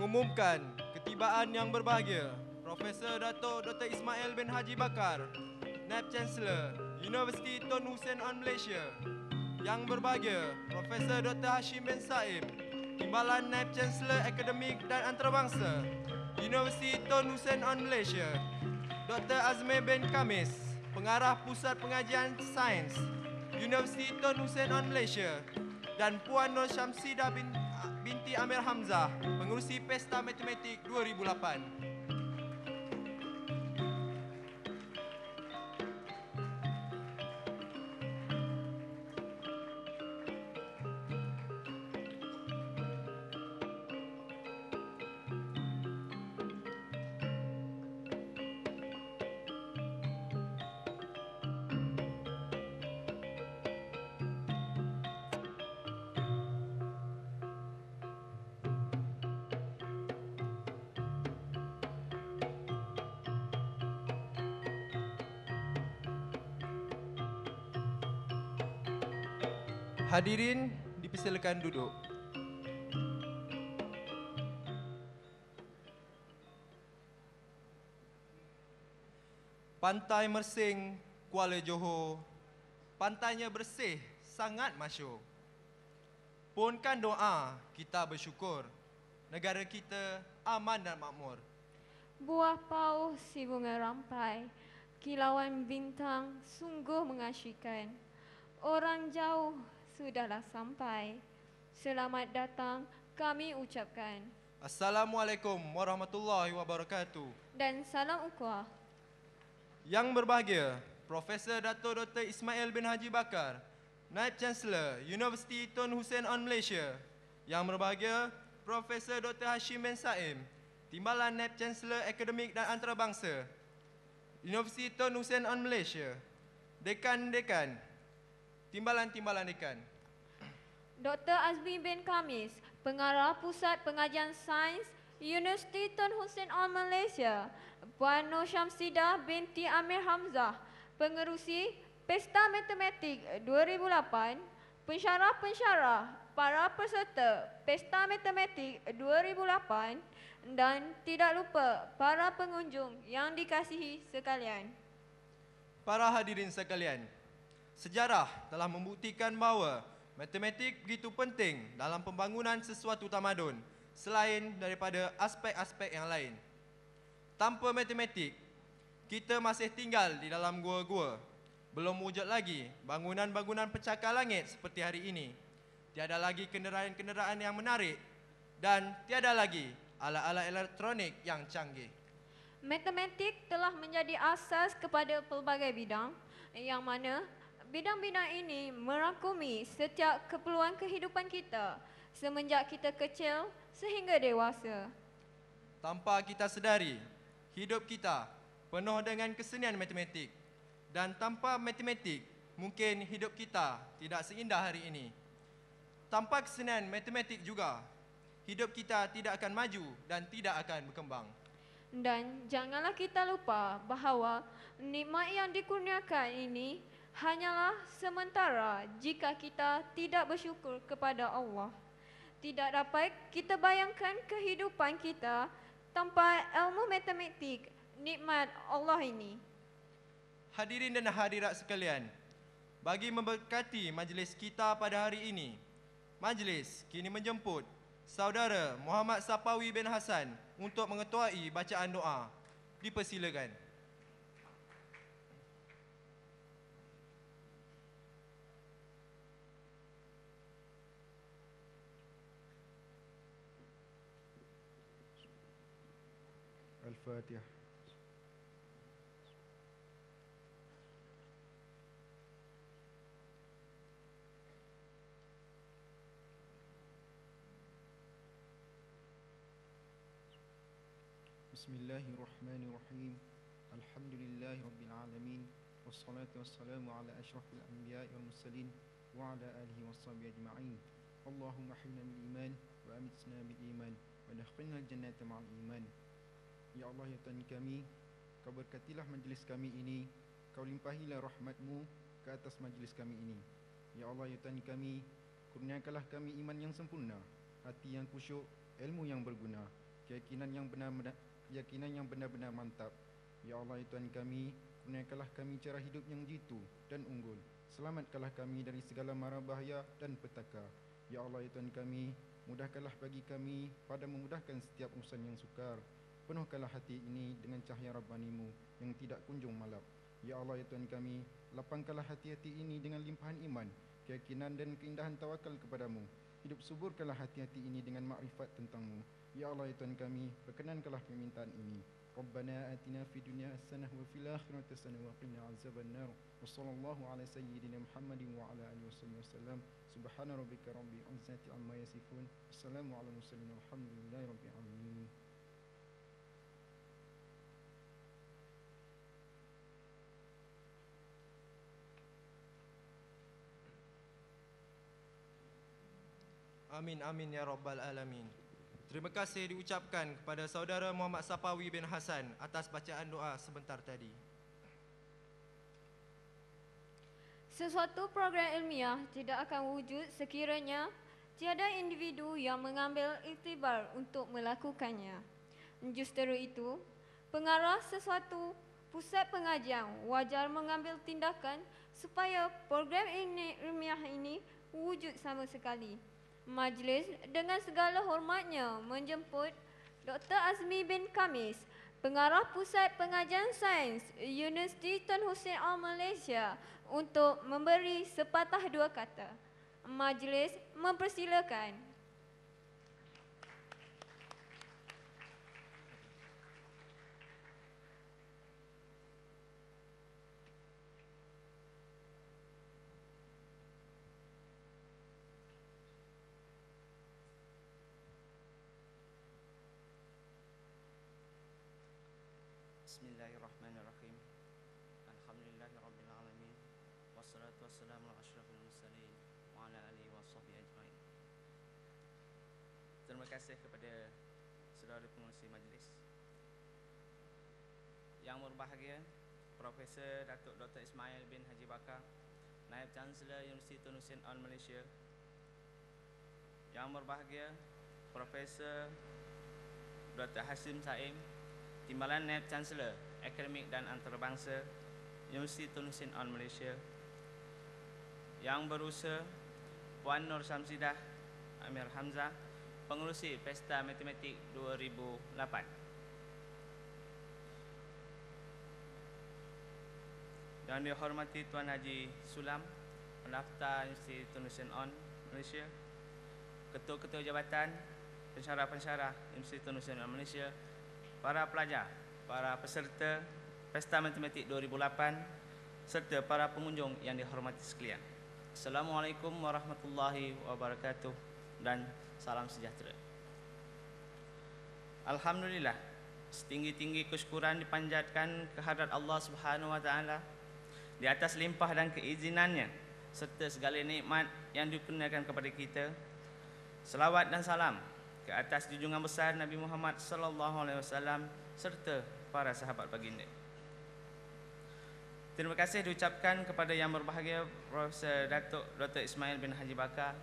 mengumumkan ketibaan yang berbahagia Profesor Dato' Dr. Ismail bin Haji Bakar, Naib Chancellor Universiti Tun Hussein on Malaysia. Yang berbahagia Profesor Dr. Hashim bin Saim, Timbalan Naib Chancellor Akademik dan Antarabangsa Universiti Tun Hussein on Malaysia. Dr. Azmi bin Kamis, Pengarah Pusat Pengajian Sains Universiti Tun Hussein on Malaysia. Dan Puan Nur Syamsidah binti Amir Hamzah, Pengerusi Pesta Matematik 2008. Hadirin dipersilakan duduk. Pantai Mersing, Kuala Johor, pantainya bersih, sangat masyhur. Pohonkan doa, kita bersyukur, negara kita aman dan makmur. Buah pauh si bunga rampai, kilauan bintang sungguh mengasyikkan. Orang jauh sudahlah sampai, selamat datang kami ucapkan. Assalamualaikum warahmatullahi wabarakatuh. Dan salam ukhuwah. Yang berbahagia Profesor Dato' Dr. Ismail bin Haji Bakar, Naib Chancellor Universiti Tun Hussein on Malaysia. Yang berbahagia Profesor Dr. Hashim bin Saim, Timbalan Naib Chancellor Akademik dan Antarabangsa Universiti Tun Hussein on Malaysia. Dekan-dekan, Timbalan-timbalan dekan. Dr. Azmi bin Kamis, Pengarah Pusat Pengajian Sains Universiti Tun Hussein on Malaysia. Puan Nur Syamsidah binti Amir Hamzah, Pengerusi Pesta Matematik 2008. Pensyarah-pensyarah, para peserta Pesta Matematik 2008 dan tidak lupa para pengunjung yang dikasihi sekalian. Para hadirin sekalian, sejarah telah membuktikan bahawa matematik begitu penting dalam pembangunan sesuatu tamadun selain daripada aspek-aspek yang lain. Tanpa matematik, kita masih tinggal di dalam gua-gua. Belum wujud lagi bangunan-bangunan pencakar langit seperti hari ini. Tiada lagi kenderaan-kenderaan yang menarik dan tiada lagi alat-alat elektronik yang canggih. Matematik telah menjadi asas kepada pelbagai bidang yang mana bidang-bidang ini merangkumi setiap keperluan kehidupan kita semenjak kita kecil sehingga dewasa. Tanpa kita sedari, hidup kita penuh dengan kesenian matematik. Dan tanpa matematik, mungkin hidup kita tidak seindah hari ini. Tanpa kesenian matematik juga, hidup kita tidak akan maju dan tidak akan berkembang. Dan janganlah kita lupa bahawa nikmat yang dikurniakan ini hanyalah sementara jika kita tidak bersyukur kepada Allah. Tidak dapat kita bayangkan kehidupan kita tanpa ilmu matematik, nikmat Allah ini. Hadirin dan hadirat sekalian, bagi memberkati majlis kita pada hari ini, majlis kini menjemput Saudara Muhammad Sapawi bin Hassan untuk mengetuai bacaan doa. Dipersilakan. Al-Fatihah. Bismillahirrahmanirrahim. Alhamdulillahi Rabbil Alamin. Wassalatu wassalamu ala ashrafil anbiya'i wal mursalin wa ala alihi wassabihi ajma'in. Allahumma ahilna bil iman wa amitna bil iman wa dakhilna jannata ma'al iman. Ya Allah, ya Tuhan kami, Kau berkatilah majlis kami ini, Kau limpahilah rahmat-Mu ke atas majlis kami ini. Ya Allah, ya Tuhan kami, kurniakanlah kami iman yang sempurna, hati yang khusyuk, ilmu yang berguna. keyakinan yang benar-benar mantap. Ya Allah, ya Tuhan kami, kurniakanlah kami cara hidup yang jitu dan unggul. Selamatkanlah kami dari segala mara bahaya dan petaka. Ya Allah, ya Tuhan kami, mudahkanlah bagi kami pada memudahkan setiap urusan yang sukar. Penuhkanlah hati ini dengan cahaya Rabbanimu yang tidak kunjung malap. Ya Allah, ya Tuhan kami, lapangkanlah hati-hati ini dengan limpahan iman, keyakinan dan keindahan tawakal kepadamu. Hidup suburkanlah hati-hati ini dengan makrifat tentang-Mu. Ya Allah, ya Tuhan kami, perkenankanlah permintaan ini. Rabbana atina fid dunya hasanah wa fil akhirati hasanah wa qina azabannar. Wa sallallahu ala sayyidina Muhammadin wa ala alihi wasallam. Subhana rabbika rabbil izzati amma yasifun. Wassalamu ala mursalin walhamdulillahi rabbil alamin. Amin amin ya rabbal alamin. Terima kasih diucapkan kepada saudara Muhammad Sapawi bin Hasan atas bacaan doa sebentar tadi. Sesuatu program ilmiah tidak akan wujud sekiranya tiada individu yang mengambil iktibar untuk melakukannya. Justru itu, pengarah sesuatu pusat pengajian wajar mengambil tindakan supaya program ilmiah ini wujud sama sekali. Majlis dengan segala hormatnya menjemput Dr. Azmi bin Kamis, Pengarah Pusat Pengajian Sains Universiti Tun Hussein Al Malaysia, untuk memberi sepatah dua kata. Majlis mempersilakan. Bismillahirrahmanirrahim. Alhamdulillahirabbil alamin. Wassalatu wassalamu ala asyrafil mursalin wa ala alihi washabbihi ajmain. Terima kasih kepada saudara pengerusi majlis. Yang berbahagia Profesor Datuk Dr. Ismail bin Haji Bakar, Naib Chancellor Universiti Tun Hussein Al Malaysia. Yang berbahagia Profesor Dr. Hasim Saim, Timbalan Naib Chancellor Akademik dan Antarabangsa Universiti Tun Hussein Al Malaysia. Yang berusaha Puan Nur Samsidah Amir Hamzah, Pengerusi Pesta Matematik 2008. Yang dihormati Tuan Haji Sulam, Pendaftar Universiti Tun Hussein Al Malaysia, Ketua-Ketua Jabatan, Pensyarah-Pensyarah Universiti Tun Hussein Al Malaysia, para pelajar, para peserta Pesta Matematik 2008 serta para pengunjung yang dihormati sekalian. Assalamualaikum warahmatullahi wabarakatuh dan salam sejahtera. Alhamdulillah, setinggi-tinggi kesyukuran dipanjatkan kehadrat Allah Subhanahu wa taala di atas limpah dan keizinannya serta segala nikmat yang dikurniakan kepada kita. Selawat dan salam ke atas junjungan besar Nabi Muhammad sallallahu alaihi wasallam serta para sahabat baginda. Terima kasih diucapkan kepada yang berbahagia Profesor Datuk Dr. Ismail bin Haji Bakar,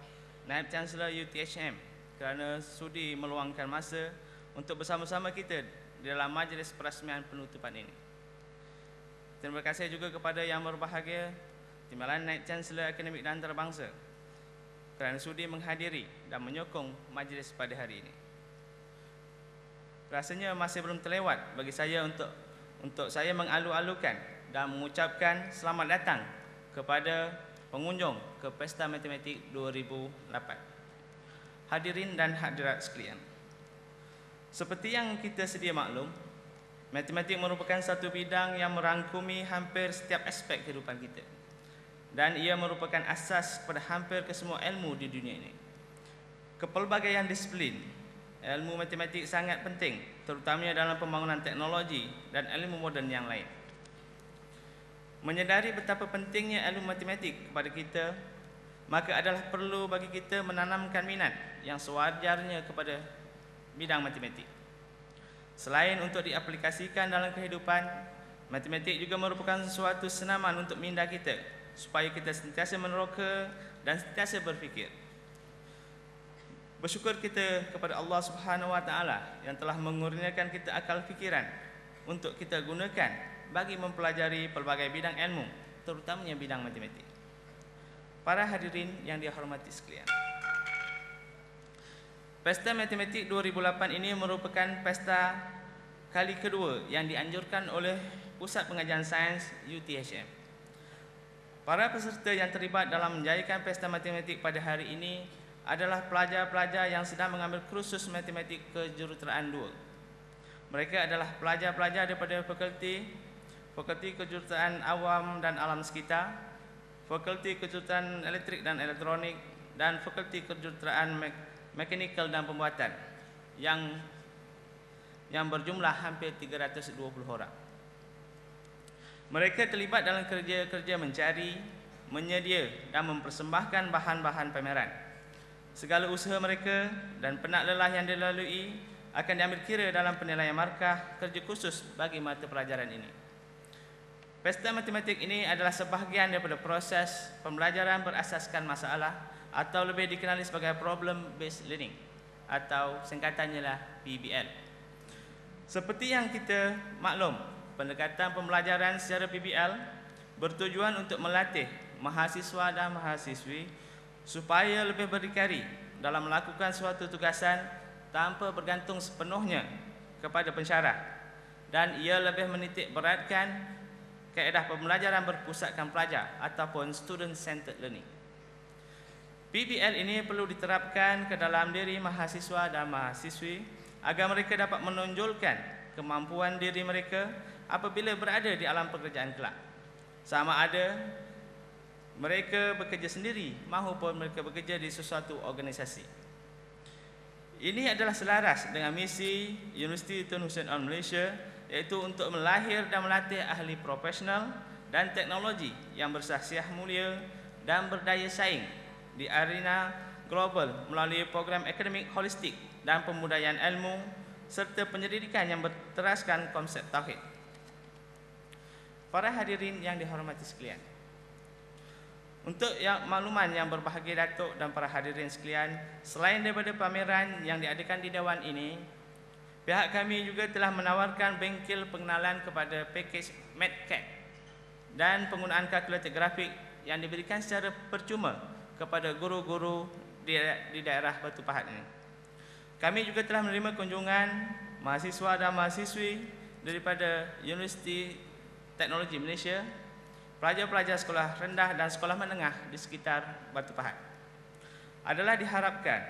Naib Chancellor UTHM, kerana sudi meluangkan masa untuk bersama-sama kita dalam majlis perasmian penutupan ini. Terima kasih juga kepada yang berbahagia Timbalan Naib Chancellor Akademik dan Antarabangsa kerana sudi menghadiri dan menyokong majlis pada hari ini. Rasanya masih belum terlewat bagi saya untuk saya mengalu-alukan dan mengucapkan selamat datang kepada pengunjung ke Pesta Matematik 2008. Hadirin dan hadirat sekalian, seperti yang kita sedia maklum, matematik merupakan satu bidang yang merangkumi hampir setiap aspek kehidupan kita, dan ia merupakan asas pada hampir kesemua ilmu di dunia ini. Kepelbagaian disiplin ilmu matematik sangat penting, terutamanya dalam pembangunan teknologi dan ilmu moden yang lain. Menyedari betapa pentingnya ilmu matematik kepada kita, maka adalah perlu bagi kita menanamkan minat yang sewajarnya kepada bidang matematik. Selain untuk diaplikasikan dalam kehidupan, matematik juga merupakan suatu senaman untuk minda kita supaya kita sentiasa meneroka dan sentiasa berfikir. Bersyukur kita kepada Allah Subhanahu wa taala yang telah mengurniakan kita akal fikiran untuk kita gunakan bagi mempelajari pelbagai bidang ilmu, terutamanya bidang matematik. Para hadirin yang dihormati sekalian, Pesta Matematik 2008 ini merupakan pesta kali kedua yang dianjurkan oleh Pusat Pengajian Sains UTHM. Para peserta yang terlibat dalam menjayakan Pesta Matematik pada hari ini adalah pelajar-pelajar yang sedang mengambil kursus matematik kejuruteraan 2. Mereka adalah pelajar-pelajar daripada Fakulti Kejuruteraan Awam dan Alam Sekitar, Fakulti Kejuruteraan Elektrik dan Elektronik, dan Fakulti Kejuruteraan Mekanikal dan Pembuatan yang berjumlah hampir 320 orang. Mereka terlibat dalam kerja-kerja mencari, menyedia dan mempersembahkan bahan-bahan pameran. Segala usaha mereka dan penat lelah yang dilalui akan diambil kira dalam penilaian markah kerja khusus bagi mata pelajaran ini. Pesta matematik ini adalah sebahagian daripada proses pembelajaran berasaskan masalah atau lebih dikenali sebagai problem based learning atau singkatannya lah PBL. Seperti yang kita maklum, pendekatan pembelajaran secara PBL bertujuan untuk melatih mahasiswa dan mahasiswi supaya lebih berdikari dalam melakukan suatu tugasan tanpa bergantung sepenuhnya kepada pensyarah, dan ia lebih menitik beratkan kaedah pembelajaran berpusatkan pelajar ataupun student centered learning. PBL ini perlu diterapkan ke dalam diri mahasiswa dan mahasiswi agar mereka dapat menonjolkan kemampuan diri mereka apabila berada di alam pekerjaan kelak, sama ada mereka bekerja sendiri maupun mereka bekerja di sesuatu organisasi. Ini adalah selaras dengan misi Universiti Tun Hussein Onn Malaysia, iaitu untuk melahir dan melatih ahli profesional dan teknologi yang bersahsiah mulia dan berdaya saing di arena global melalui program akademik holistik dan pembudayaan ilmu serta penyelidikan yang berteraskan konsep tauhid. Para hadirin yang dihormati sekalian, untuk makluman yang berbahagia Datuk dan para hadirin sekalian, selain daripada pameran yang diadakan di Dewan ini, pihak kami juga telah menawarkan bengkel pengenalan kepada pakej MathCAD dan penggunaan kalkulator grafik yang diberikan secara percuma kepada guru-guru di daerah Batu Pahat ini. Kami juga telah menerima kunjungan mahasiswa dan mahasiswi daripada Universiti Teknologi Malaysia, pelajar-pelajar sekolah rendah dan sekolah menengah di sekitar Batu Pahat. Adalah diharapkan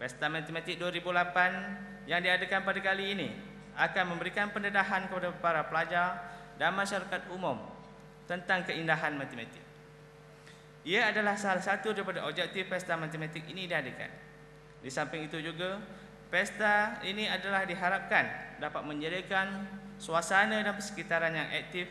Pesta Matematik 2008 yang diadakan pada kali ini akan memberikan pendedahan kepada para pelajar dan masyarakat umum tentang keindahan matematik. Ia adalah salah satu daripada objektif Pesta Matematik ini diadakan. Di samping itu juga, pesta ini adalah diharapkan dapat menyediakan suasana dan persekitaran yang aktif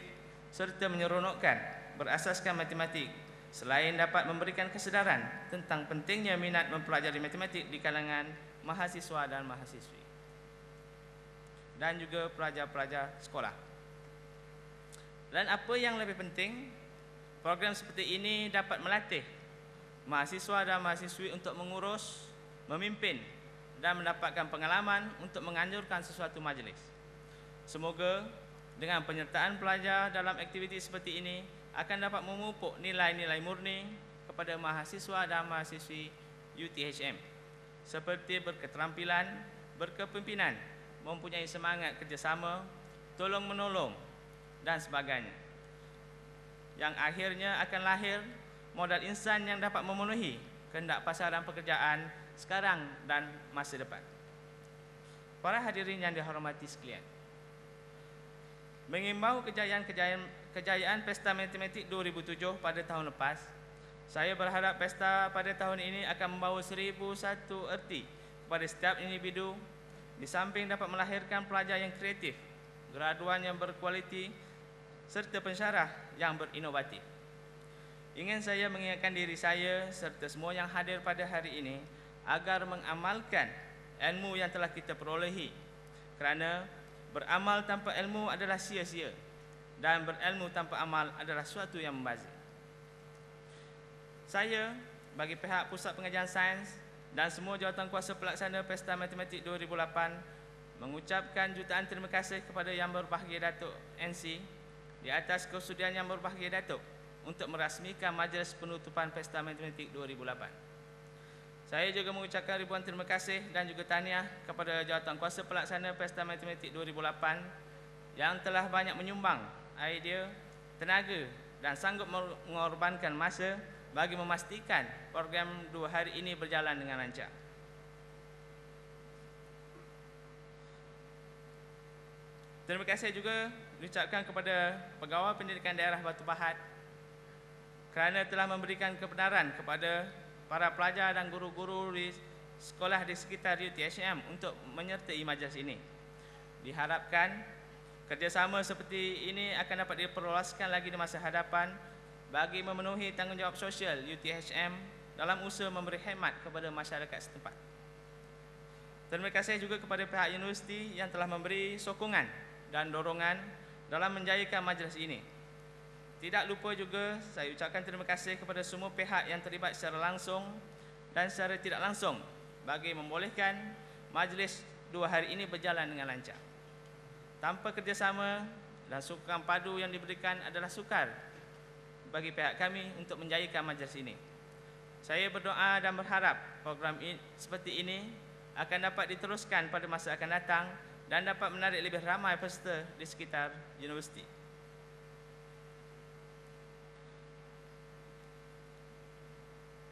serta menyeronokkan berasaskan matematik, selain dapat memberikan kesedaran tentang pentingnya minat mempelajari matematik di kalangan mahasiswa dan mahasiswi dan juga pelajar-pelajar sekolah. Dan apa yang lebih penting, program seperti ini dapat melatih mahasiswa dan mahasiswi untuk mengurus, memimpin dan mendapatkan pengalaman untuk menganjurkan sesuatu majlis. Semoga dengan penyertaan pelajar dalam aktiviti seperti ini akan dapat memupuk nilai-nilai murni kepada mahasiswa dan mahasiswi UTHM seperti berketerampilan, berkepimpinan, mempunyai semangat kerjasama, tolong-menolong dan sebagainya, yang akhirnya akan lahir modal insan yang dapat memenuhi kehendak pasaran pekerjaan sekarang dan masa depan. Para hadirin yang dihormati sekalian, mengimbau kejayaan Pesta Matematik 2007 pada tahun lepas, saya berharap pesta pada tahun ini akan membawa 1001 erti kepada setiap individu, di samping dapat melahirkan pelajar yang kreatif, graduan yang berkualiti serta pensyarah yang berinovatif. Ingin saya mengingatkan diri saya serta semua yang hadir pada hari ini agar mengamalkan ilmu yang telah kita perolehi, kerana beramal tanpa ilmu adalah sia-sia dan berilmu tanpa amal adalah suatu yang membazir. Saya bagi pihak Pusat Pengajian Sains dan semua jawatankuasa pelaksana Pesta Matematik 2008 mengucapkan jutaan terima kasih kepada Yang Berbahagia Datuk NC di atas kesudian Yang Berbahagia Datuk untuk merasmikan majlis penutupan Pesta Matematik 2008. Saya juga mengucapkan ribuan terima kasih dan juga tahniah kepada jawatankuasa pelaksana Pesta Matematik 2008 yang telah banyak menyumbang idea, tenaga dan sanggup mengorbankan masa bagi memastikan program 2 hari ini berjalan dengan lancar. Terima kasih juga diucapkan kepada Pegawai Pendidikan Daerah Batu Pahat kerana telah memberikan kebenaran kepada para pelajar dan guru-guru di sekolah di sekitar UTHM untuk menyertai majlis ini. Diharapkan kerjasama seperti ini akan dapat diperluaskan lagi di masa hadapan bagi memenuhi tanggungjawab sosial UTHM dalam usaha memberi khidmat kepada masyarakat setempat. Terima kasih juga kepada pihak universiti yang telah memberi sokongan dan dorongan dalam menjayakan majlis ini. Tidak lupa juga saya ucapkan terima kasih kepada semua pihak yang terlibat secara langsung dan secara tidak langsung bagi membolehkan majlis 2 hari ini berjalan dengan lancar. Tanpa kerjasama dan sokongan padu yang diberikan adalah sukar bagi pihak kami untuk menjayakan majlis ini. Saya berdoa dan berharap program seperti ini akan dapat diteruskan pada masa akan datang dan dapat menarik lebih ramai peserta di sekitar universiti.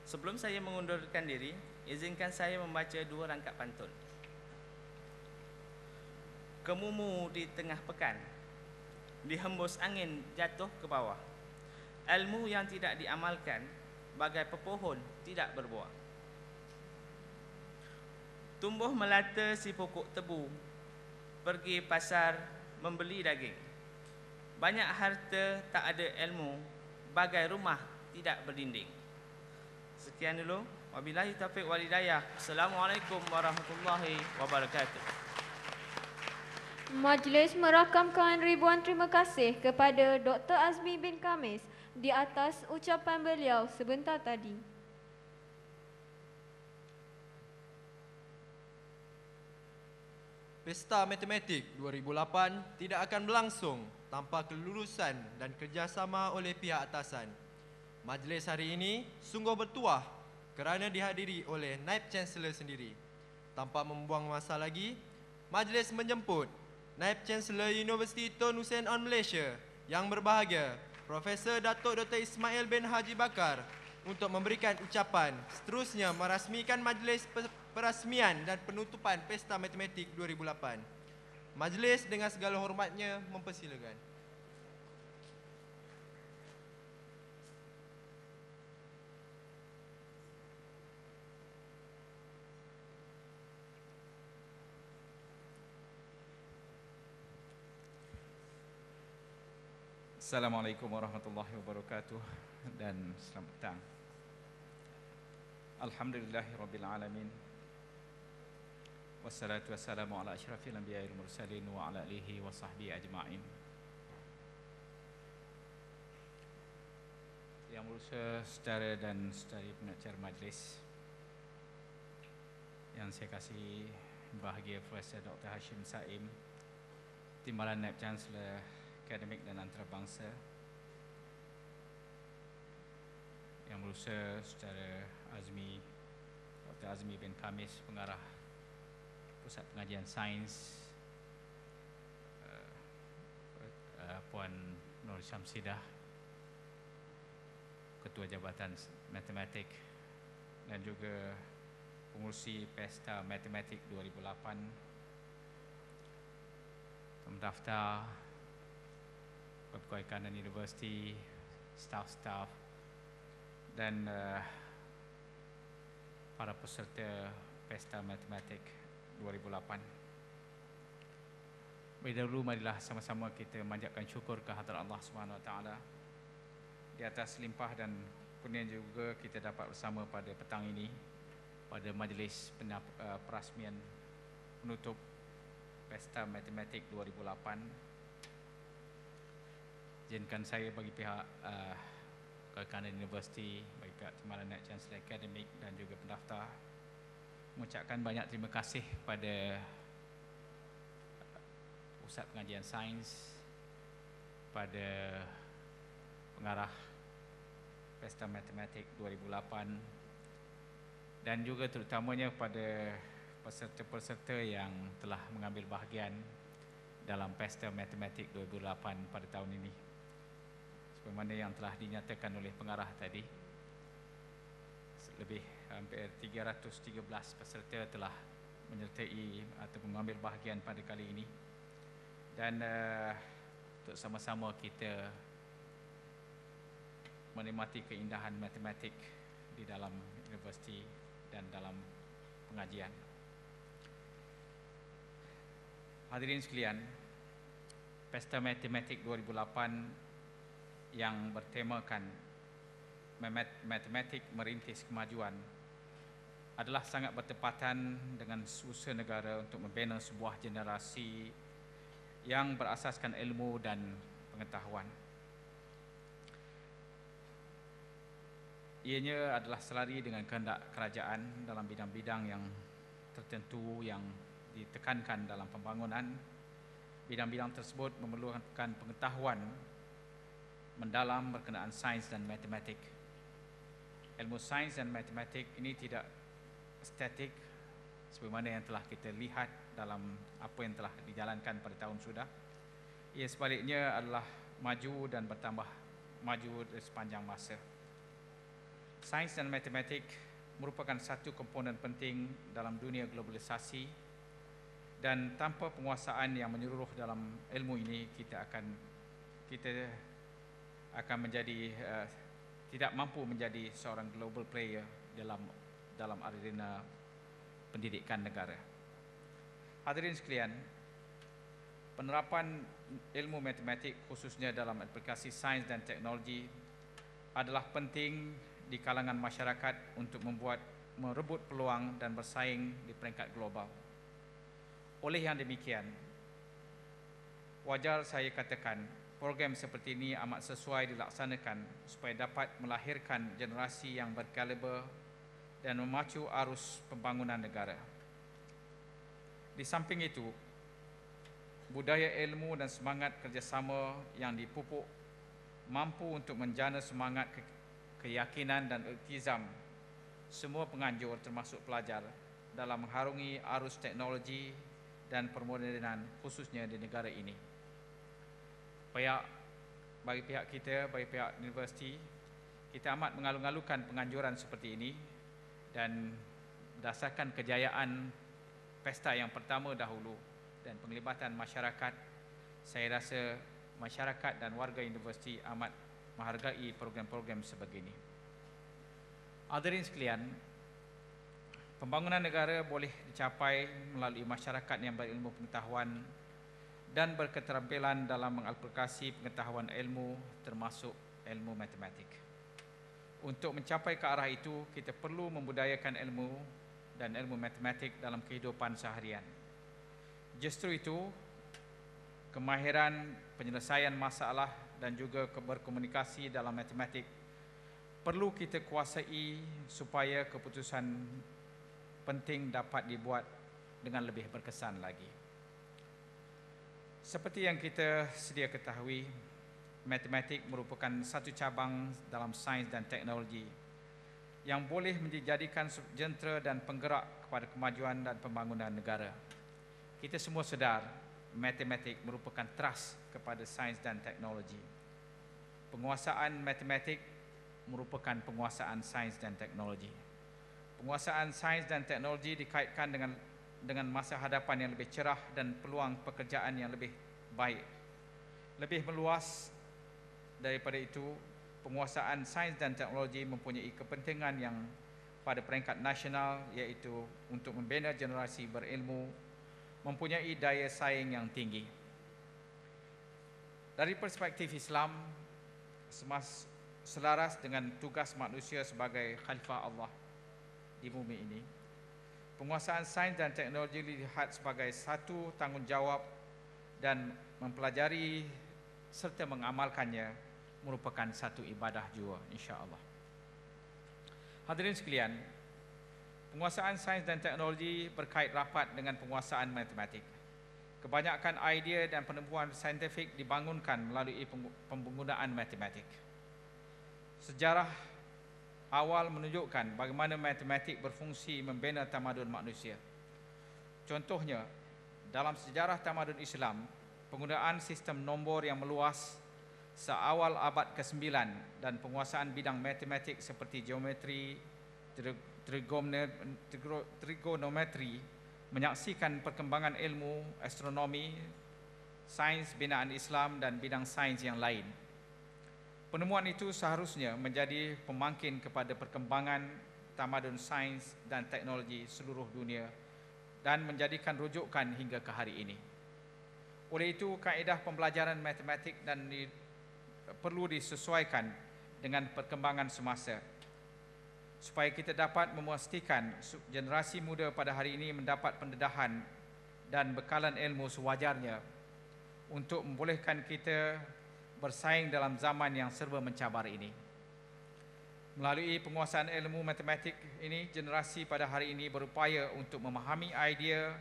Sebelum saya mengundurkan diri, izinkan saya membaca 2 rangkap pantun. Kemumu di tengah pekan, dihembus angin jatuh ke bawah. Ilmu yang tidak diamalkan, bagai pepohon tidak berbuah. Tumbuh melata si pokok tebu, pergi pasar membeli daging. Banyak harta tak ada ilmu, bagai rumah tidak berdinding. Sekian dulu. Wabillahi taufiq wal hidayah. Assalamualaikum warahmatullahi wabarakatuh. Majlis merakamkan ribuan terima kasih kepada Dr. Azmi bin Kamis di atas ucapan beliau sebentar tadi. Pesta Matematik 2008 tidak akan berlangsung tanpa kelulusan dan kerjasama oleh pihak atasan. Majlis hari ini sungguh bertuah kerana dihadiri oleh Naib Chancellor sendiri. Tanpa membuang masa lagi, majlis menjemput Naib Chancellor Universiti Tun Hussein On Malaysia yang berbahagia Profesor Datuk Dr. Ismail bin Haji Bakar untuk memberikan ucapan seterusnya merasmikan majlis perasmian dan penutupan Pesta Matematik 2008. Majlis dengan segala hormatnya mempersilakan. Assalamualaikum warahmatullahi wabarakatuh dan selamat petang. Alhamdulillahirabbil alamin. Wassalatu wassalamu ala asyrafil anbiya'i wal mursalin wa ala alihi wa sahbihi ajma'in. Yang berusaha saudara dan saudari pengacara majlis yang saya kasih bahagia Profesor Dr. Hashim Saim, Timbalan Naib Chancellor Akademik dan Antarabangsa, yang berusaha saudara Azmi, Dr. Azmi bin Kamis, Pengarah Pusat Pengajian Sains, Puan Nur Syamsidah, Ketua Jabatan Matematik, dan juga pengurusi Pesta Matematik 2008, pendaftar Pegawai Kanan Universiti, staf-staf dan para peserta Pesta Matematik 2008. Baik dahulu marilah sama-sama kita manjatkan syukur ke hadirat Allah Subhanahu Wa Taala di atas limpah dan kurnia juga kita dapat bersama pada petang ini pada majlis perasmian penutup Pesta Matematik 2008. Izinkan saya bagi pihak Kekanan Universiti, bagi pihak Timbalan Naib Chancellor Akademik dan juga pendaftar mengucapkan banyak terima kasih pada Pusat Pengajian Sains, pada pengarah Pesta Matematik 2008 dan juga terutamanya pada peserta-peserta yang telah mengambil bahagian dalam Pesta Matematik 2008 pada tahun ini. Sebagaimana yang telah dinyatakan oleh pengarah tadi, lebih hampir 313 peserta telah menyertai atau mengambil bahagian pada kali ini. Dan untuk sama-sama kita menikmati keindahan matematik di dalam universiti dan dalam pengajian. Hadirin sekalian, Pesta Matematik 2008 yang bertemakan Matematik Merintis Kemajuan adalah sangat bertepatan dengan usaha negara untuk membina sebuah generasi yang berasaskan ilmu dan pengetahuan. Ianya adalah selari dengan kehendak kerajaan dalam bidang-bidang yang tertentu yang ditekankan dalam pembangunan. Bidang-bidang tersebut memerlukan pengetahuan mendalam berkenaan sains dan matematik. Ilmu sains dan matematik ini tidak statik sebagaimana yang telah kita lihat dalam apa yang telah dijalankan pada tahun sudah. Ia sebaliknya adalah maju dan bertambah maju sepanjang masa. Sains dan matematik merupakan satu komponen penting dalam dunia globalisasi, dan tanpa penguasaan yang menyeluruh dalam ilmu ini kita akan menjadi tidak mampu menjadi seorang global player dalam arena pendidikan negara. Hadirin sekalian, penerapan ilmu matematik khususnya dalam aplikasi sains dan teknologi adalah penting di kalangan masyarakat untuk merebut peluang dan bersaing di peringkat global. Oleh yang demikian, wajar saya katakan program seperti ini amat sesuai dilaksanakan supaya dapat melahirkan generasi yang berkaliber dan memacu arus pembangunan negara. Di samping itu, budaya ilmu dan semangat kerjasama yang dipupuk mampu untuk menjana semangat keyakinan dan iltizam semua penganjur termasuk pelajar dalam mengharungi arus teknologi dan permodernan khususnya di negara ini. Bagi pihak kita, bagi pihak universiti, kita amat mengalu-alukan penganjuran seperti ini, dan berdasarkan kejayaan pesta yang pertama dahulu dan penglibatan masyarakat, saya rasa masyarakat dan warga universiti amat menghargai program-program sebegini. Hadirin sekalian, pembangunan negara boleh dicapai melalui masyarakat yang berilmu pengetahuan dan berketerampilan dalam mengaplikasi pengetahuan ilmu termasuk ilmu matematik. Untuk mencapai ke arah itu, kita perlu membudayakan ilmu dan ilmu matematik dalam kehidupan seharian. Justru itu, kemahiran penyelesaian masalah dan juga berkomunikasi dalam matematik perlu kita kuasai supaya keputusan penting dapat dibuat dengan lebih berkesan lagi. Seperti yang kita sedia ketahui, matematik merupakan satu cabang dalam sains dan teknologi yang boleh dijadikan jentera dan penggerak kepada kemajuan dan pembangunan negara. Kita semua sedar matematik merupakan teras kepada sains dan teknologi. Penguasaan matematik merupakan penguasaan sains dan teknologi. Penguasaan sains dan teknologi dikaitkan dengan masa hadapan yang lebih cerah dan peluang pekerjaan yang lebih baik. Lebih meluas daripada itu, penguasaan sains dan teknologi mempunyai kepentingan yang pada peringkat nasional, iaitu untuk membina generasi berilmu, mempunyai daya saing yang tinggi. Dari perspektif Islam, selaras dengan tugas manusia sebagai khalifah Allah di bumi ini, penguasaan sains dan teknologi dilihat sebagai satu tanggungjawab, dan mempelajari serta mengamalkannya merupakan satu ibadah jua, insya-Allah. Hadirin sekalian, Penguasaan sains dan teknologi berkait rapat dengan penguasaan matematik. Kebanyakan idea dan penemuan saintifik dibangunkan melalui penggunaan matematik. Sejarah awal menunjukkan bagaimana matematik berfungsi membina tamadun manusia. Contohnya, dalam sejarah tamadun Islam, penggunaan sistem nombor yang meluas seawal abad ke-9 dan penguasaan bidang matematik seperti geometri, trigonometri menyaksikan perkembangan ilmu astronomi, sains binaan Islam dan bidang sains yang lain. Penemuan itu seharusnya menjadi pemangkin kepada perkembangan tamadun sains dan teknologi seluruh dunia dan menjadikan rujukan hingga ke hari ini. Oleh itu, kaedah pembelajaran matematik perlu disesuaikan dengan perkembangan semasa, supaya kita dapat memastikan generasi muda pada hari ini mendapat pendedahan dan bekalan ilmu sewajarnya untuk membolehkan kita bersaing dalam zaman yang serba mencabar ini. Melalui penguasaan ilmu matematik ini, generasi pada hari ini berupaya untuk memahami idea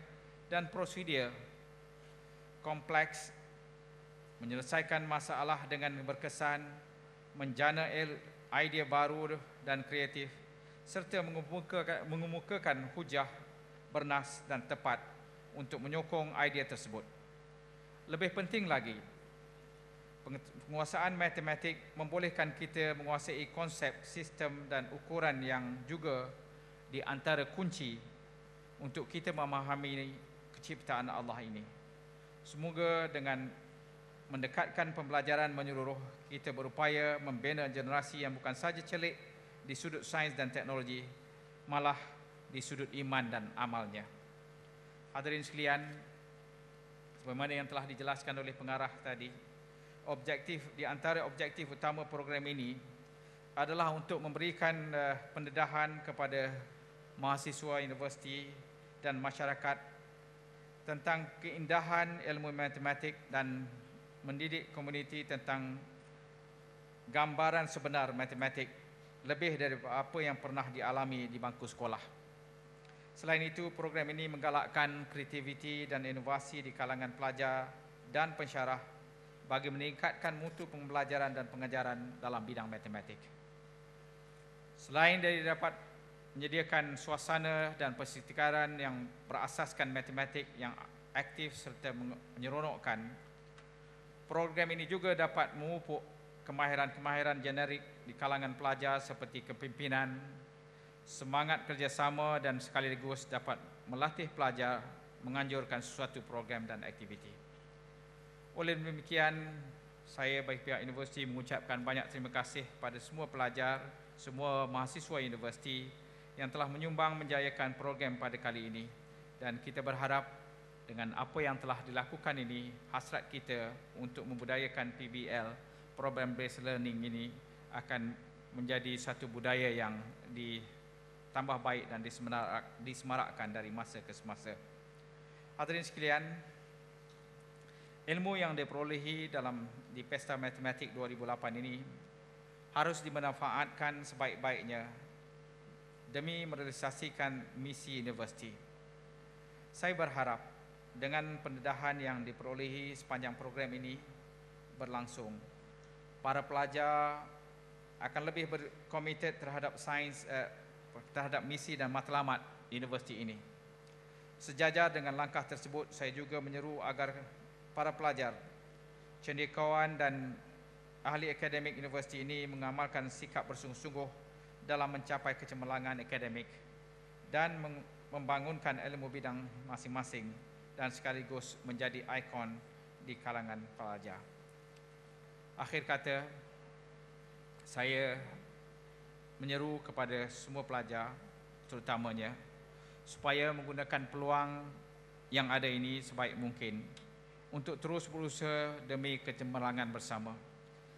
dan prosedur kompleks, menyelesaikan masalah dengan berkesan, menjana idea baru dan kreatif, serta mengemukakan hujah bernas dan tepat untuk menyokong idea tersebut. Lebih penting lagi, penguasaan matematik membolehkan kita menguasai konsep, sistem dan ukuran yang juga di antara kunci untuk kita memahami keciptaan Allah ini. Semoga dengan mendekatkan pembelajaran menyeluruh, kita berupaya membina generasi yang bukan saja celik di sudut sains dan teknologi, malah di sudut iman dan amalnya. Hadirin sekalian, sebagaimana yang telah dijelaskan oleh pengarah tadi, di antara objektif utama program ini adalah untuk memberikan pendedahan kepada mahasiswa universiti dan masyarakat tentang keindahan ilmu matematik dan mendidik komuniti tentang gambaran sebenar matematik lebih dari apa yang pernah dialami di bangku sekolah. Selain itu, program ini menggalakkan kreativiti dan inovasi di kalangan pelajar dan pensyarah bagi meningkatkan mutu pembelajaran dan pengajaran dalam bidang matematik. Selain dari dapat menyediakan suasana dan persistikaran yang berasaskan matematik yang aktif serta menyeronokkan, program ini juga dapat memupuk kemahiran-kemahiran generik di kalangan pelajar seperti kepimpinan, semangat kerjasama dan sekaligus dapat melatih pelajar menganjurkan sesuatu program dan aktiviti. Oleh demikian, saya bagi pihak universiti mengucapkan banyak terima kasih pada semua pelajar, semua mahasiswa universiti yang telah menyumbang menjayakan program pada kali ini, dan kita berharap dengan apa yang telah dilakukan ini, hasrat kita untuk membudayakan PBL, Program Based Learning ini, akan menjadi satu budaya yang ditambah baik dan disemarakkan dari masa ke semasa. Hadirin sekalian, ilmu yang diperolehi di Pesta Matematik 2008 ini harus dimanfaatkan sebaik-baiknya demi merealisasikan misi universiti. Saya berharap dengan pendedahan yang diperolehi sepanjang program ini berlangsung, para pelajar akan lebih berkomited terhadap sains, terhadap misi dan matlamat universiti ini. Sejajar dengan langkah tersebut, saya juga menyeru agar para pelajar, cendekiawan dan ahli akademik universiti ini mengamalkan sikap bersungguh-sungguh dalam mencapai kecemerlangan akademik dan membangunkan ilmu bidang masing-masing dan sekaligus menjadi ikon di kalangan pelajar. Akhir kata, saya menyeru kepada semua pelajar terutamanya supaya menggunakan peluang yang ada ini sebaik mungkin untuk terus berusaha demi kecemerlangan bersama.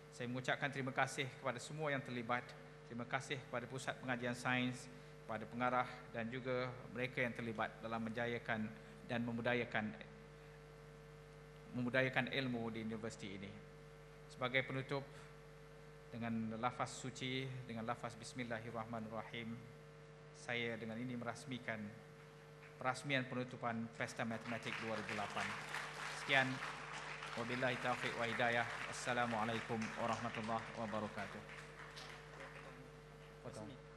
Saya mengucapkan terima kasih kepada semua yang terlibat. Terima kasih kepada Pusat Pengajian Sains, kepada pengarah dan juga mereka yang terlibat dalam menjayakan dan memudayakan ilmu di universiti ini. Sebagai penutup, dengan lafaz suci, dengan lafaz Bismillahirrahmanirrahim, saya dengan ini merasmikan perasmian penutupan Pesta Matematik 2008. Sekian, wabillahi taufiq wa hidayah. Assalamualaikum warahmatullahi wabarakatuh. Potong.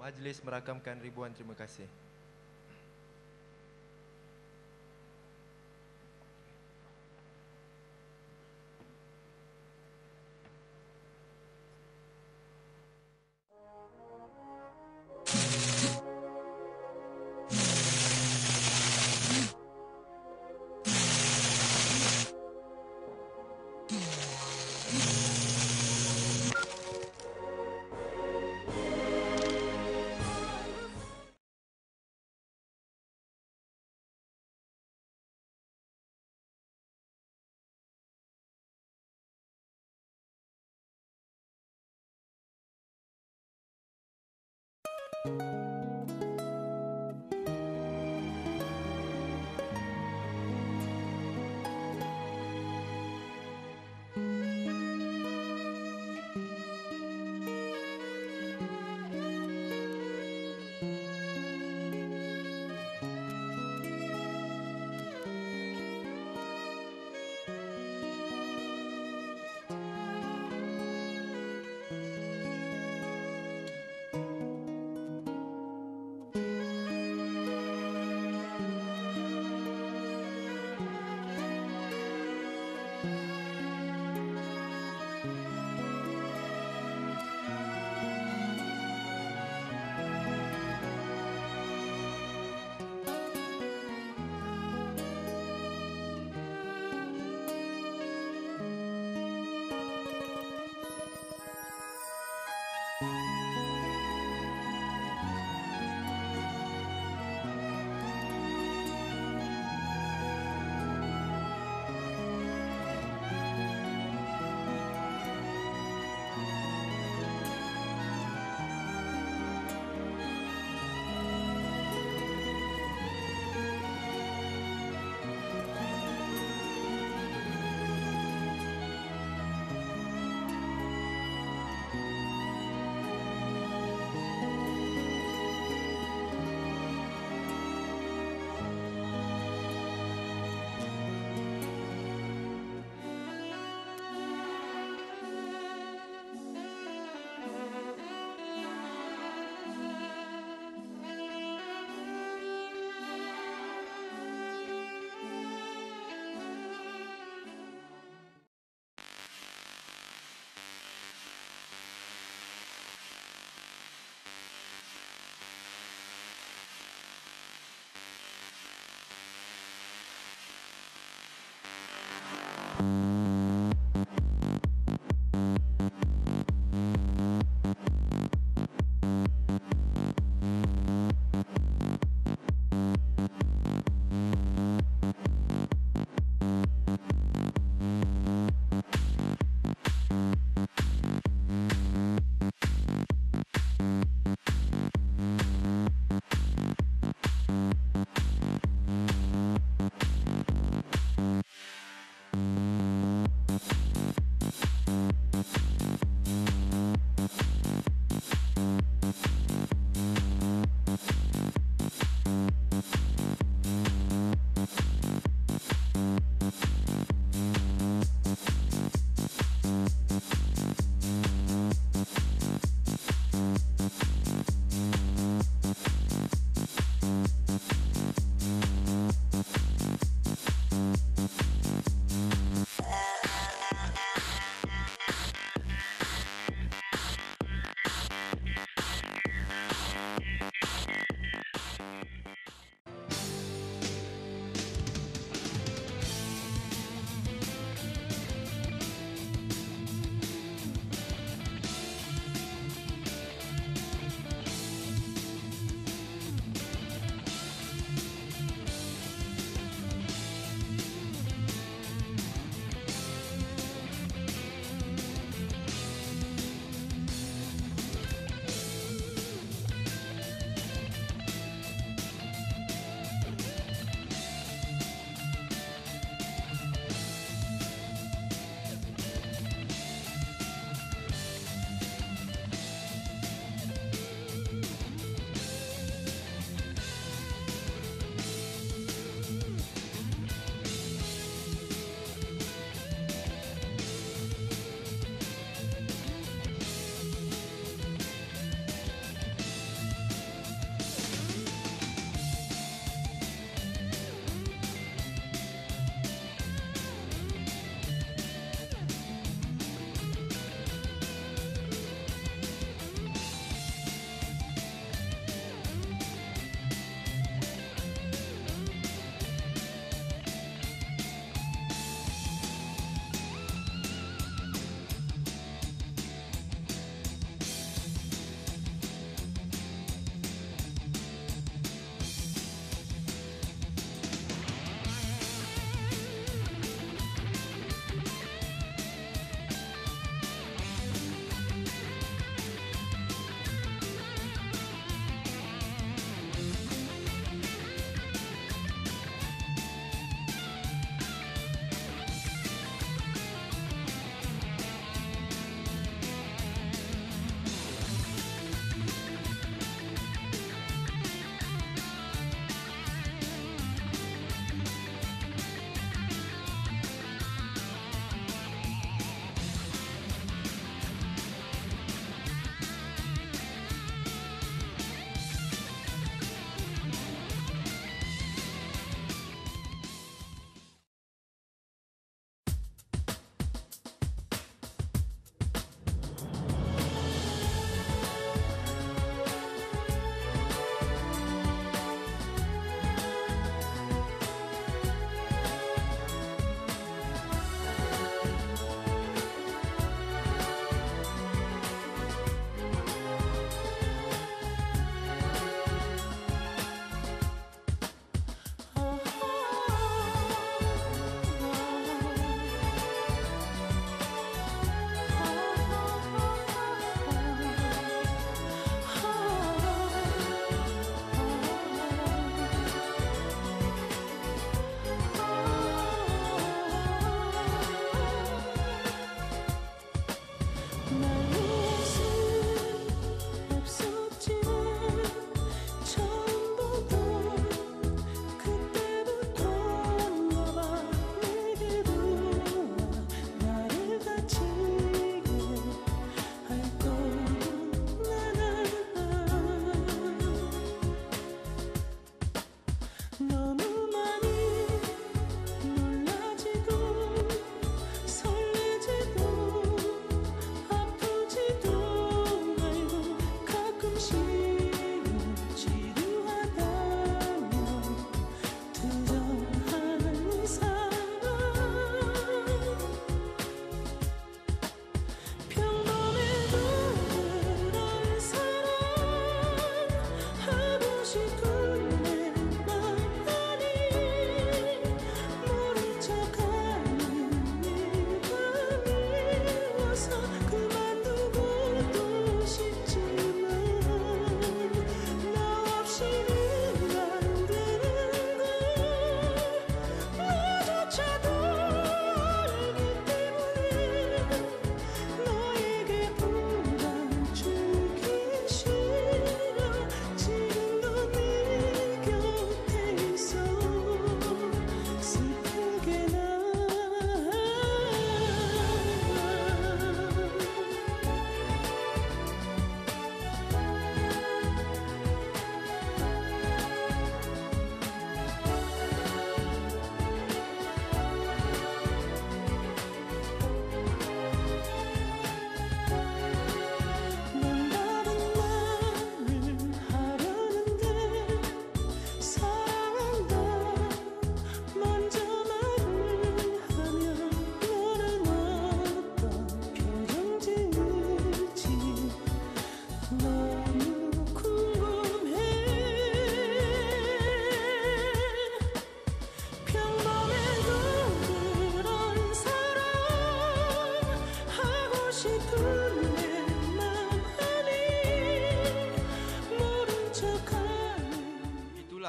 Majlis merakamkan ribuan terima kasih.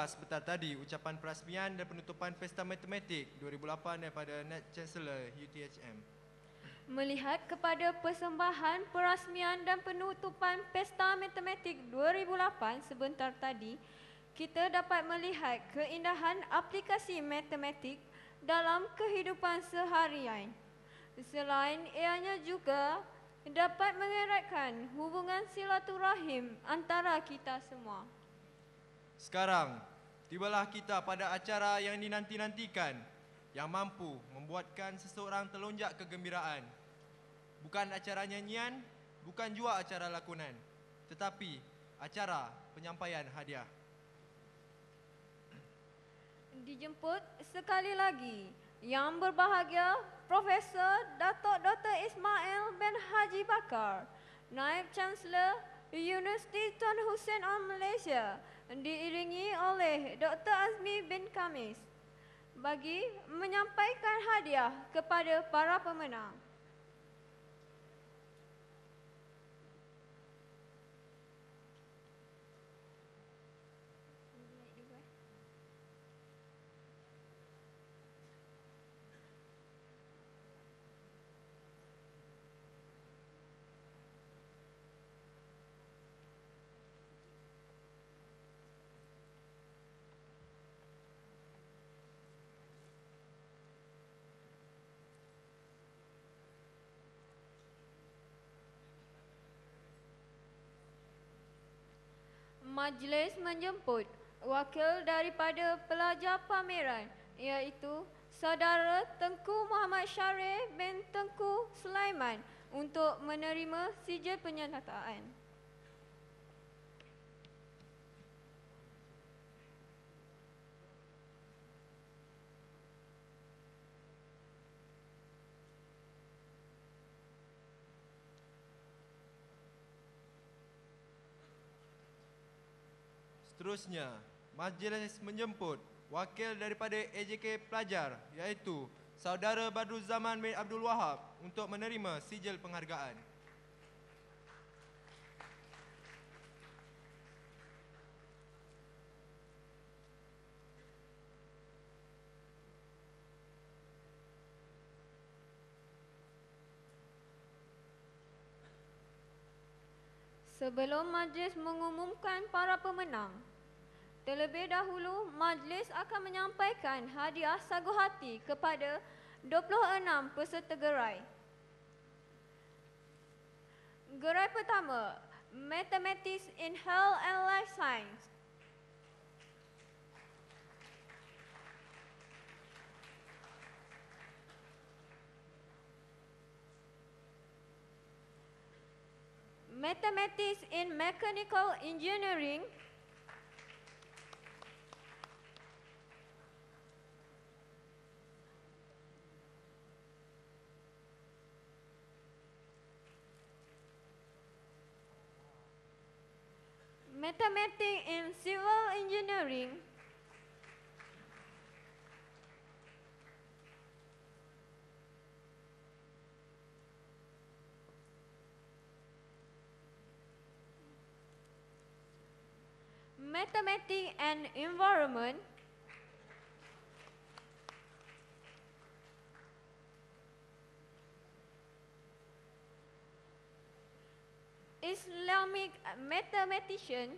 itulah sebentar tadi ucapan perasmian dan penutupan Pesta Matematik 2008 daripada Naib Chancellor UTHM. Melihat kepada persembahan perasmian dan penutupan Pesta Matematik 2008 sebentar tadi, kita dapat melihat keindahan aplikasi matematik dalam kehidupan seharian. Selain ianya juga dapat mengeratkan hubungan silaturahim antara kita semua. Sekarang, tibalah kita pada acara yang dinanti-nantikan yang mampu membuatkan seseorang terlonjak kegembiraan. Bukan acara nyanyian, bukan jua acara lakonan, tetapi acara penyampaian hadiah. Dijemput sekali lagi Yang berbahagia Profesor Datuk Dr. Ismail bin Haji Bakar, Naib Chancellor Universiti Tun Hussein Al Malaysia, diiringi oleh Dr. Azmi bin Kamis bagi menyampaikan hadiah kepada para pemenang. Majlis menjemput wakil daripada pelajar pameran iaitu Saudara Tengku Muhammad Syarif bin Tengku Sulaiman untuk menerima sijil penyertaan. Seterusnya, majlis menjemput wakil daripada AJK Pelajar iaitu Saudara Badruzzaman bin Abdul Wahab untuk menerima sijil penghargaan. Sebelum majlis mengumumkan para pemenang, terlebih dahulu majlis akan menyampaikan hadiah sagu hati kepada 26 peserta gerai. Gerai pertama, Mathematics in Health and Life Science. Mathematics in Mechanical Engineering. Mathematics in Civil Engineering. Mathematics and Environment. Islamic Mathematician.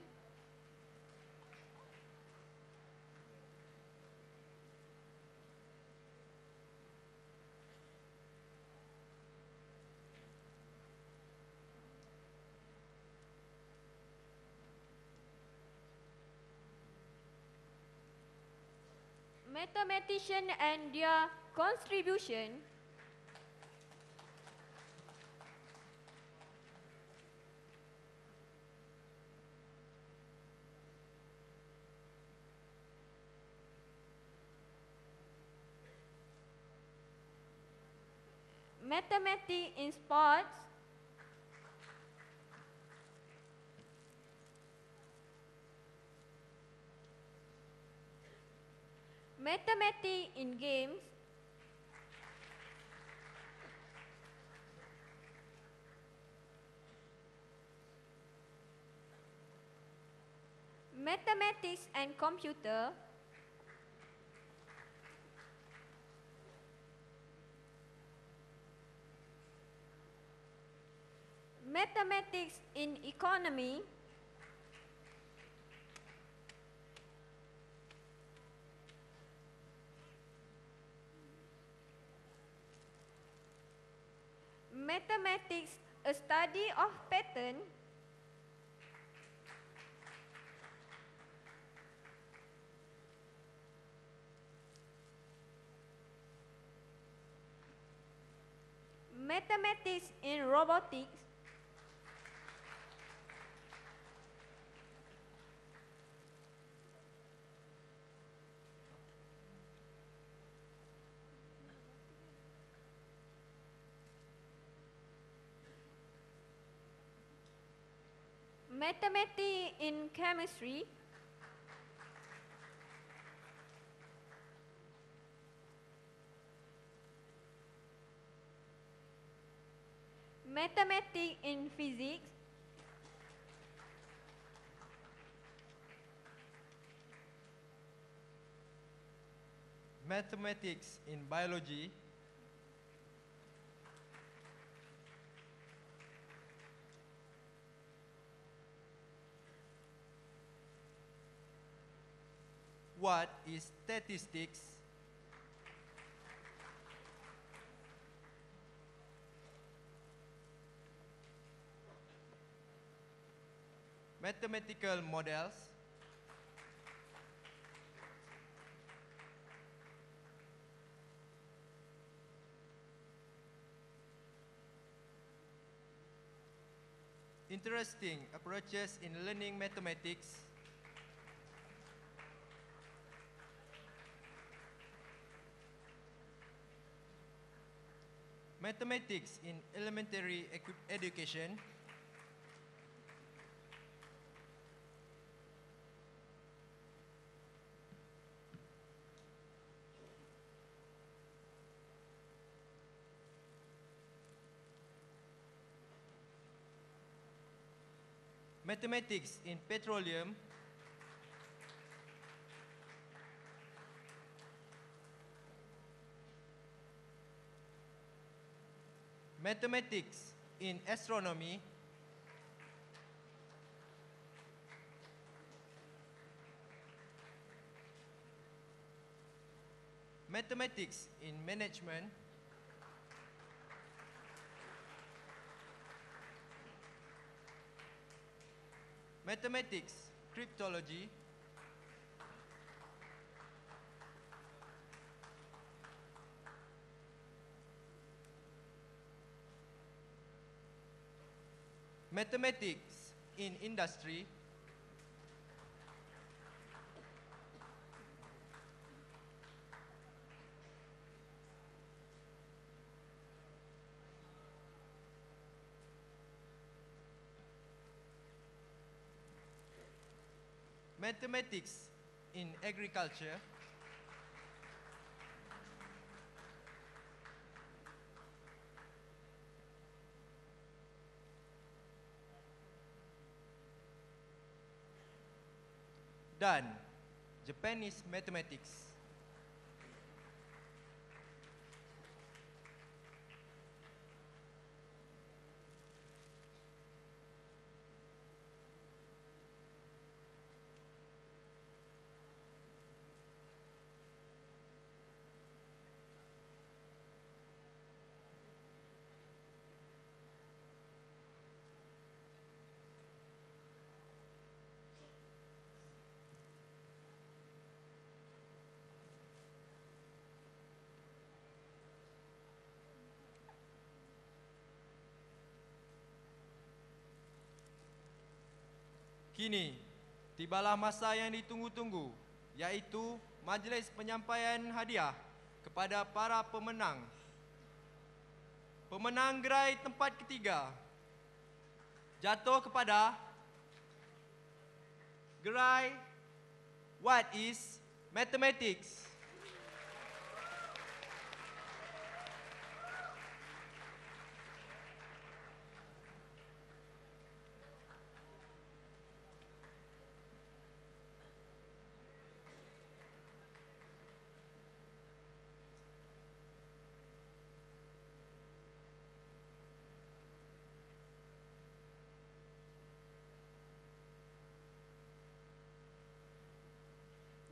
Mathematician and their contribution. Mathematics in Sports. Mathematics in Games. Mathematics and Computer, Mathematics in Economy, Mathematics, a study of pattern, Mathematics in Robotics, Mathematics in Chemistry, Mathematics in Physics, Mathematics in Biology, what is statistics, mathematical models, interesting approaches in learning mathematics, mathematics in elementary education, mathematics in petroleum, mathematics in astronomy, mathematics in management, mathematics, cryptology, mathematics in industry, mathematics in agriculture, dan Japanese mathematics. Kini, tibalah masa yang ditunggu-tunggu, yaitu majlis penyampaian hadiah kepada para pemenang. Pemenang gerai tempat ketiga jatuh kepada gerai What is Mathematics?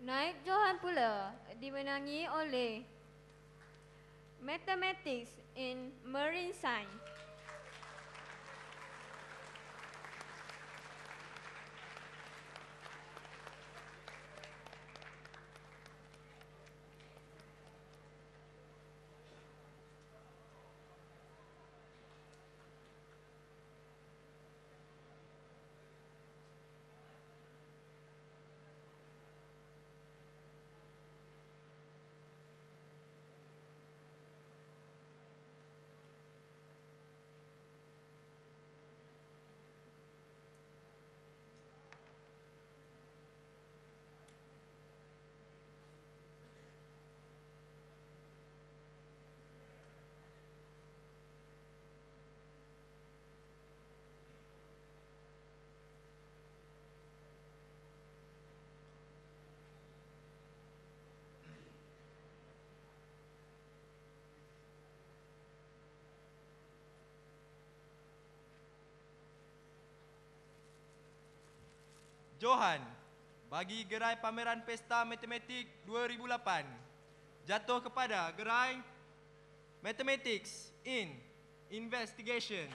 Naib Johan pula dimenangi oleh Mathematics in Marine Science. Johan bagi gerai pameran Pesta Matematik 2008 jatuh kepada gerai Mathematics in Investigation.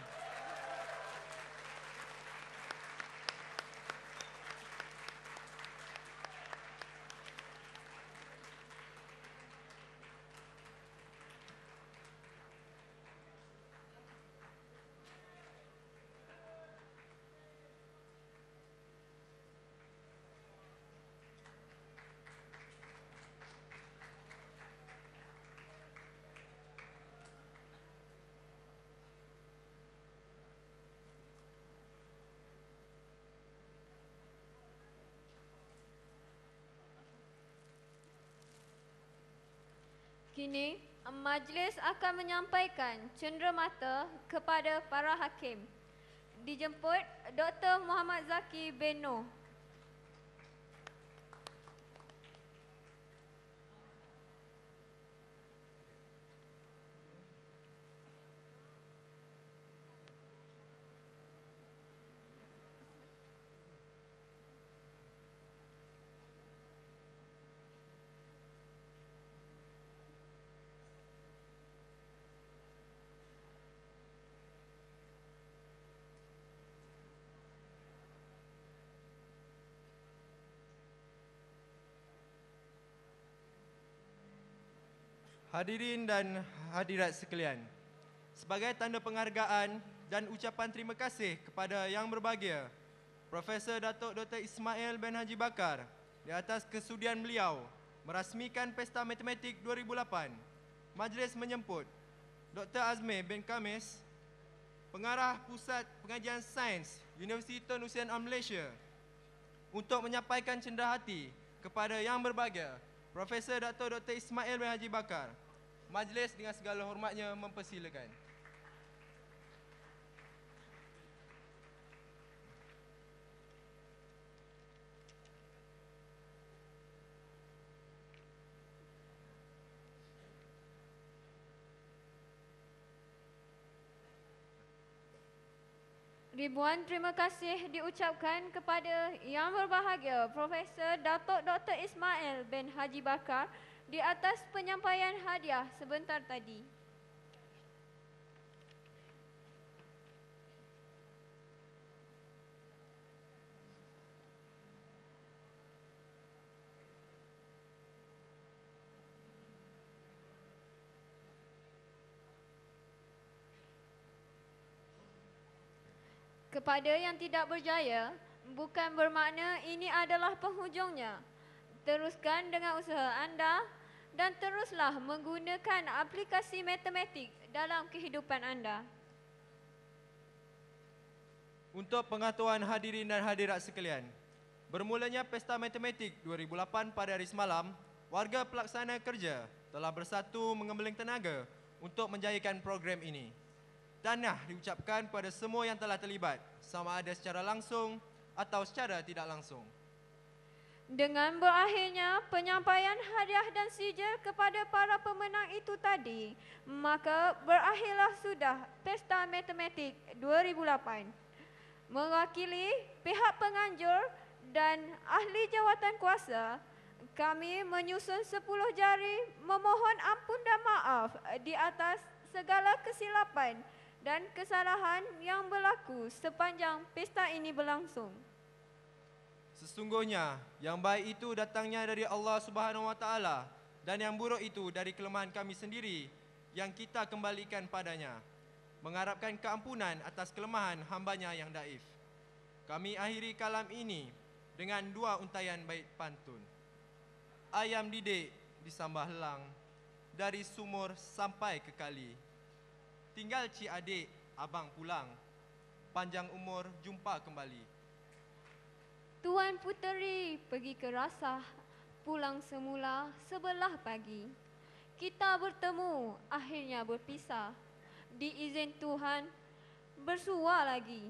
Kini, majlis akan menyampaikan cenderamata kepada para hakim. Dijemput Dr. Muhammad Zaki bin Noh. Hadirin dan hadirat sekalian, sebagai tanda penghargaan dan ucapan terima kasih kepada yang berbahagia Profesor Datuk Dr. Ismail bin Haji Bakar di atas kesudian beliau merasmikan Pesta Matematik 2008, majlis menyemput Dr. Azmi bin Kamis, Pengarah Pusat Pengajian Sains Universiti Tun Hussein Malaysia, untuk menyampaikan cenderahati kepada yang berbahagia Profesor Datuk Dr. Ismail bin Haji Bakar. Majlis dengan segala hormatnya mempersilakan. Ribuan terima kasih diucapkan kepada yang berbahagia Profesor Datuk Dr. Ismail bin Haji Bakar di atas penyampaian hadiah sebentar tadi. Kepada yang tidak berjaya, bukan bermakna ini adalah penghujungnya. Teruskan dengan usaha anda dan teruslah menggunakan aplikasi matematik dalam kehidupan anda. Untuk pengetahuan hadirin dan hadirat sekalian, bermulanya Pesta Matematik 2008 pada hari semalam, warga pelaksana kerja telah bersatu mengembeling tenaga untuk menjayakan program ini. Tahniah diucapkan kepada semua yang telah terlibat, sama ada secara langsung atau secara tidak langsung. Dengan berakhirnya penyampaian hadiah dan sijil kepada para pemenang itu tadi, maka berakhirlah sudah Pesta Matematik 2008. Mewakili pihak penganjur dan ahli jawatan kuasa, kami menyusun 10 jari memohon ampun dan maaf di atas segala kesilapan dan kesalahan yang berlaku sepanjang pesta ini berlangsung. Sesungguhnya yang baik itu datangnya dari Allah Subhanahu wa taala dan yang buruk itu dari kelemahan kami sendiri yang kita kembalikan padanya, mengharapkan keampunan atas kelemahan hambanya yang daif. Kami akhiri kalam ini dengan 2 untaian bait pantun. Ayam didik disambah helang, dari sumur sampai ke kali. Tinggal cik adik, abang pulang, panjang umur jumpa kembali. Tuan Puteri pergi ke Rasah, pulang semula sebelah pagi. Kita bertemu, akhirnya berpisah. Diizin Tuhan, bersua lagi.